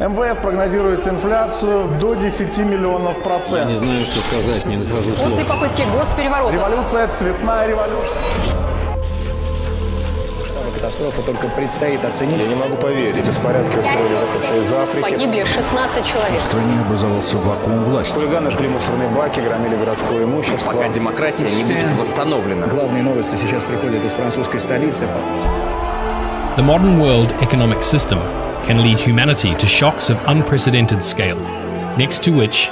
МВФ прогнозирует инфляцию до 10 миллионов процентов. Не знаю, что сказать, не нахожу слов. После попытки госпереворота. Революция, цветная революция. Катастрофа только предстоит оценить. Я не могу поверить. Беспорядки устроили выходцы из Африки. Погибли 16 человек. В стране образовался вакуум власти. Хулиганы жгли мусорные баки, громили городское имущество. Пока демократия не будет восстановлена. Главные новости сейчас приходят из французской столицы. The modern world economic system can lead humanity to shocks of unprecedented scale, next to which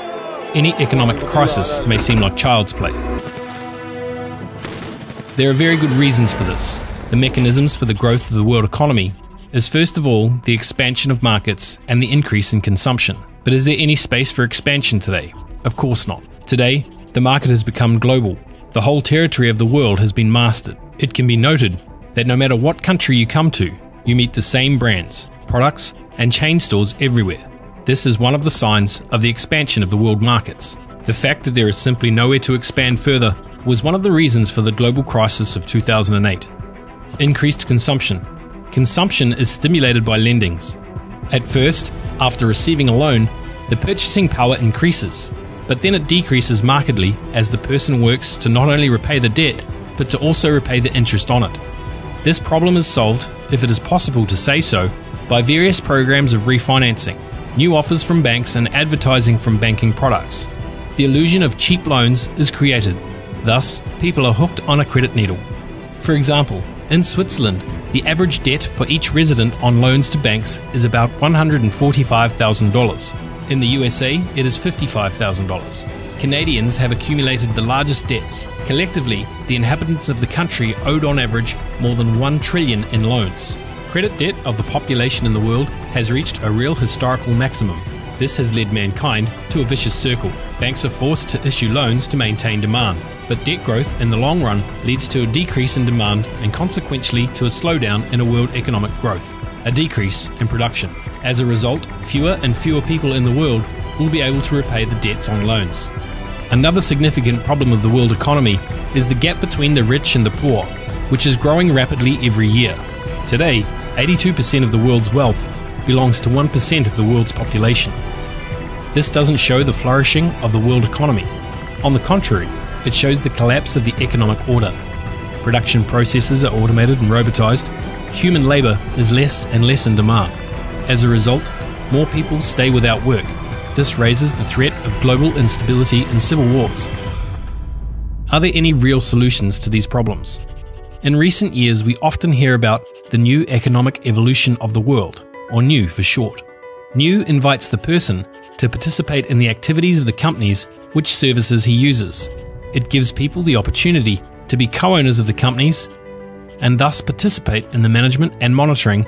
any economic crisis may seem like child's play. There are very good reasons for this. The mechanisms for the growth of the world economy is first of all the expansion of markets and the increase in consumption. But is there any space for expansion today? Of course not. Today, the market has become global. The whole territory of the world has been mastered. It can be noted that no matter what country you come to, you meet the same brands, products, and chain stores everywhere. This is one of the signs of the expansion of the world markets. The fact that there is simply nowhere to expand further was one of the reasons for the global crisis of 2008. Increased consumption. Consumption is stimulated by lendings. At first, after receiving a loan, the purchasing power increases, but then it decreases markedly as the person works to not only repay the debt, but to also repay the interest on it. This problem is solved, if it is possible to say so, by various programs of refinancing, new offers from banks and advertising from banking products. The illusion of cheap loans is created. Thus, people are hooked on a credit needle. For example, in Switzerland, the average debt for each resident on loans to banks is about $145,000. In the USA, it is $55,000. Canadians have accumulated the largest debts. Collectively, the inhabitants of the country owed on average more than $1 trillion in loans. Credit debt of the population in the world has reached a real historical maximum. This has led mankind to a vicious circle. Banks are forced to issue loans to maintain demand, but debt growth in the long run leads to a decrease in demand and consequently to a slowdown in a world economic growth, a decrease in production. As a result, fewer and fewer people in the world will be able to repay the debts on loans. Another significant problem of the world economy is the gap between the rich and the poor, which is growing rapidly every year. Today, 82% of the world's wealth belongs to 1% of the world's population. This doesn't show the flourishing of the world economy. On the contrary, it shows the collapse of the economic order. Production processes are automated and robotized. Human labor is less and less in demand. As a result, more people stay without work. This raises the threat of global instability and civil wars. Are there any real solutions to these problems? In recent years, we often hear about the new economic evolution of the world, or NEW for short. NEW invites the person to participate in the activities of the companies which services he uses. It gives people the opportunity to be co-owners of the companies and thus participate in the management and monitoring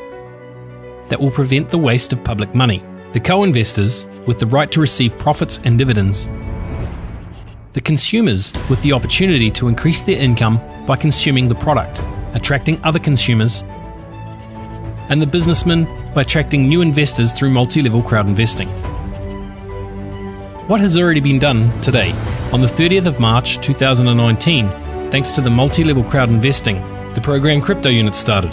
that will prevent the waste of public money. The co-investors with the right to receive profits and dividends. The consumers with the opportunity to increase their income by consuming the product, attracting other consumers, and the businessmen by attracting new investors through multi-level crowd investing. What has already been done today? On the 30th of March 2019, thanks to the multi-level crowd investing, the program Crypto Unit started.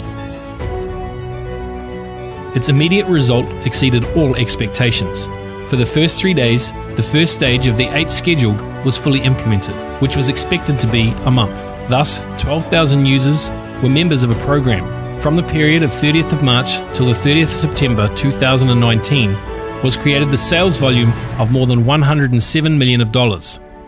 Its immediate result exceeded all expectations. For the first 3 days, the first stage of the 8 scheduled was fully implemented, which was expected to be a month. Thus, 12,000 users were members of a program. From the period of 30th of March till the 30th of September 2019 was created the sales volume of more than $107 million.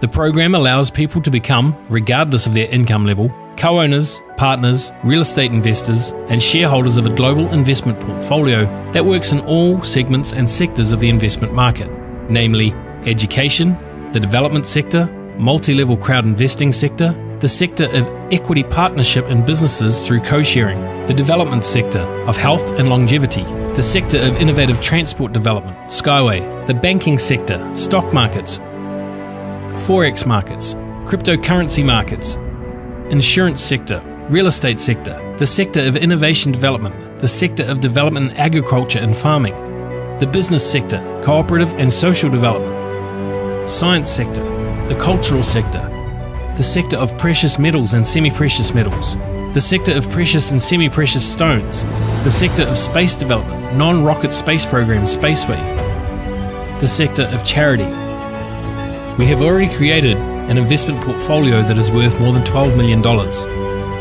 The program allows people to become, regardless of their income level, co-owners, partners, real estate investors, and shareholders of a global investment portfolio that works in all segments and sectors of the investment market, namely education, the development sector, multi-level crowd investing sector, the sector of equity partnership in businesses through co-sharing, the development sector of health and longevity, the sector of innovative transport development, Skyway, the banking sector, stock markets, forex markets, cryptocurrency markets, insurance sector, real estate sector, the sector of innovation development, the sector of development in agriculture and farming, the business sector, cooperative and social development, science sector, the cultural sector, the sector of precious metals and semi-precious metals, the sector of precious and semi-precious stones, the sector of space development, non-rocket space program Spaceway. The sector of charity. We have already created an investment portfolio that is worth more than $12 million.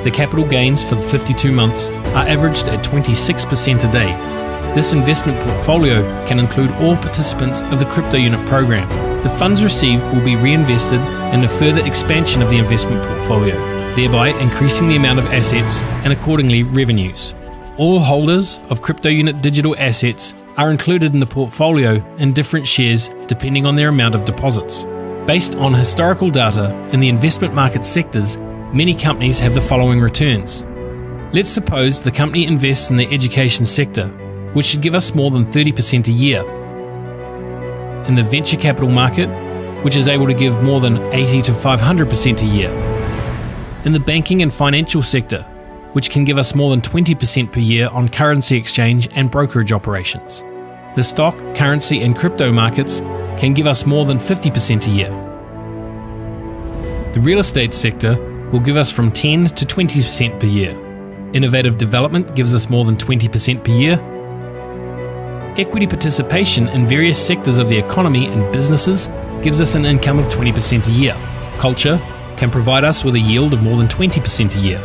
The capital gains for the 52 months are averaged at 26% a day. This investment portfolio can include all participants of the Crypto Unit program. The funds received will be reinvested in the further expansion of the investment portfolio, thereby increasing the amount of assets and accordingly revenues. All holders of Crypto Unit digital assets are included in the portfolio in different shares depending on their amount of deposits. Based on historical data in the investment market sectors, many companies have the following returns. Let's suppose the company invests in the education sector, which should give us more than 30% a year. In the venture capital market, which is able to give more than 80 to 500% a year. In the banking and financial sector, which can give us more than 20% per year on currency exchange and brokerage operations. The stock, currency and crypto markets can give us more than 50% a year. The real estate sector will give us from 10 to 20% per year. Innovative development gives us more than 20% per year. Equity participation in various sectors of the economy and businesses gives us an income of 20% a year. Culture can provide us with a yield of more than 20% a year.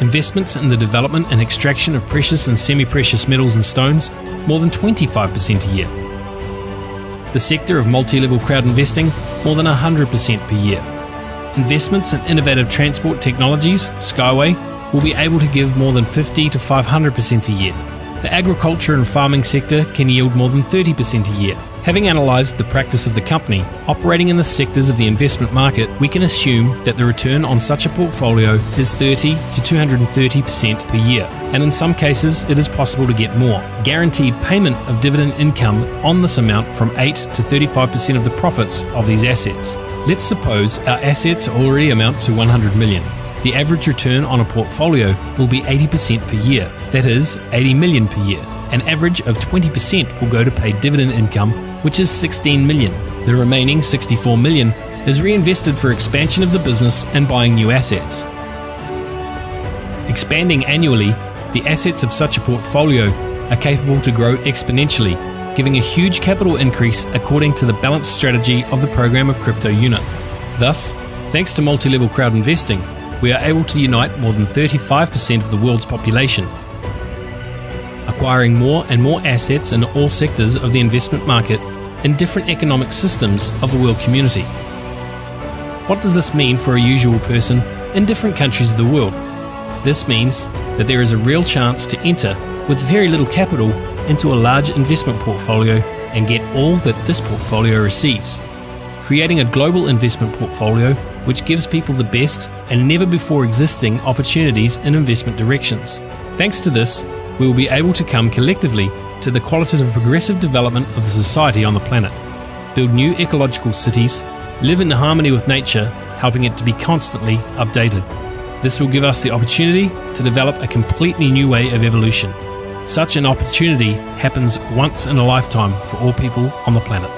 Investments in the development and extraction of precious and semi-precious metals and stones, more than 25% a year. The sector of multi-level crowd investing, more than 100% per year. Investments in innovative transport technologies, Skyway, will be able to give more than 50 to 500% a year. The agriculture and farming sector can yield more than 30% a year. Having analysed the practice of the company operating in the sectors of the investment market, we can assume that the return on such a portfolio is 30 to 230% per year, and in some cases it is possible to get more. Guaranteed payment of dividend income on this amount from 8 to 35% of the profits of these assets. Let's suppose our assets already amount to 100 million. The average return on a portfolio will be 80% per year, that is 80 million per year. An average of 20% will go to pay dividend income, which is 16 million. The remaining 64 million is reinvested for expansion of the business and buying new assets. Expanding annually, the assets of such a portfolio are capable to grow exponentially, giving a huge capital increase according to the balanced strategy of the program of Crypto Unit. Thus, thanks to multi-level crowd investing, we are able to unite more than 35% of the world's population, acquiring more and more assets in all sectors of the investment market in different economic systems of the world community. What does this mean for a usual person in different countries of the world? This means that there is a real chance to enter with very little capital into a large investment portfolio and get all that this portfolio receives, creating a global investment portfolio which gives people the best and never before existing opportunities in investment directions. Thanks to this, we will be able to come collectively to the qualitative progressive development of the society on the planet, build new ecological cities, live in harmony with nature, helping it to be constantly updated. This will give us the opportunity to develop a completely new way of evolution. Such an opportunity happens once in a lifetime for all people on the planet.